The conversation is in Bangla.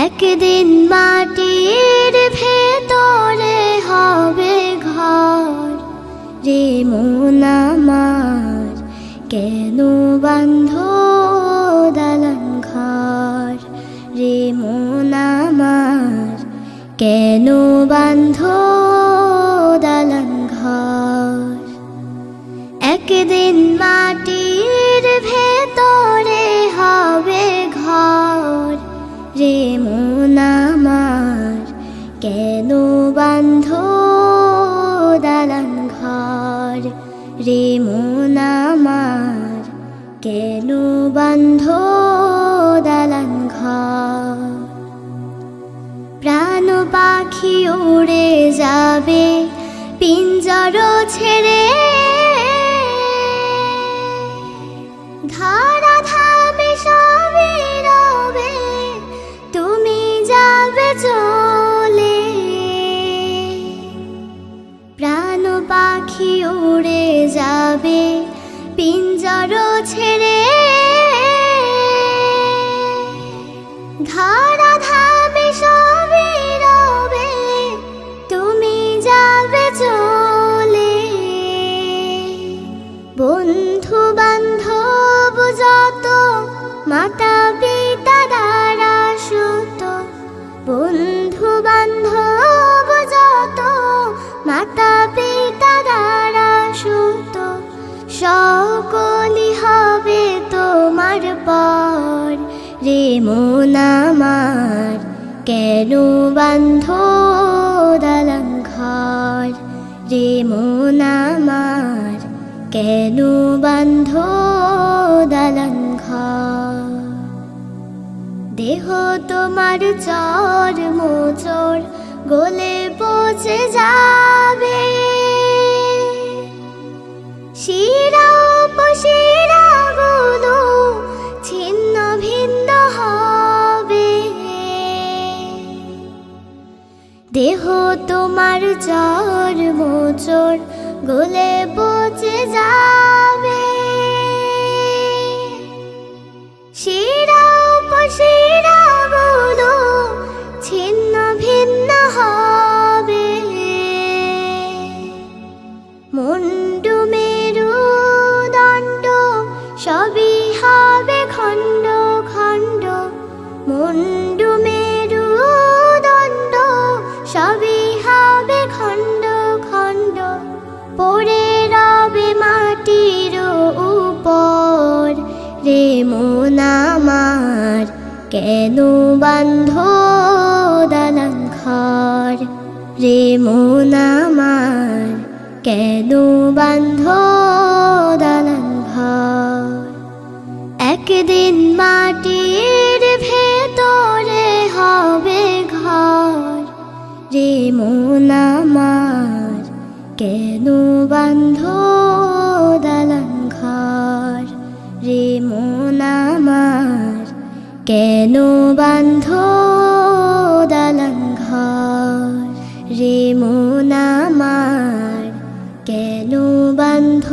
একদিন মাটির ভেতরে হবে ঘর রে মন আমার, কেন বাঁধ দালান ঘর রে মন আমার, কেন বাঁধ দালান ঘর। একদিন মাটির ভেতরে হবে ঘর রে মন আমার, কেন বাঁধ দালান ঘর রে মন আমার, কেন বাঁধ দালান ঘর। প্রাণ পাখি উড়ে যাবে পিঞ্জর ছেড়ে, ধারা ধামে সবে রবে, তুমি যাবে চলে। প্রাণ পাখি উড়ে যাবে পিঞ্জর ছেড়ে, ধারা ধামে সবে রবে, তুমি যাবে চলে। বন্ধু বান্ধব যত, মাতা পিতা দ্বারা সুত, বন্ধু বান্ধব যত, মাতা পিতা দ্বারা সুত, সকলই হবে তোমার পর রে মন আমার, কেন বাঁধ দালান ঘর রে মন আমার, কেন বাঁধ দালান ঘর। দেহ তোমার চর মোচর গলে পচে যাবে, শিরা উপশিরা গুলো ছিন্ন ভিন্ন হবে। দেহ তোমার চর মোচর গলে পচে যাবে, শিরা উপশিরা গুলো ছিন্ন ভিন্ন হবে। মুন্ডু মেরু দণ্ড সবই হবে খণ্ড খণ্ড, মুন্ডু মেরু দণ্ড সবই হবে খণ্ড খণ্ড, পড়ে রবে মাটির উপর রে মন আমার, কেন বাঁধ দালান ঘর রে মন আমার, কেন বাঁধ দালান ঘর। একদিন মাটির ভেতরে হবে ঘর রে মন আমার, কেন বাঁধ দালান ঘর রে মন আমার, কেন বাঁধ দালান ঘর রে মন আমার, কেন বাঁধ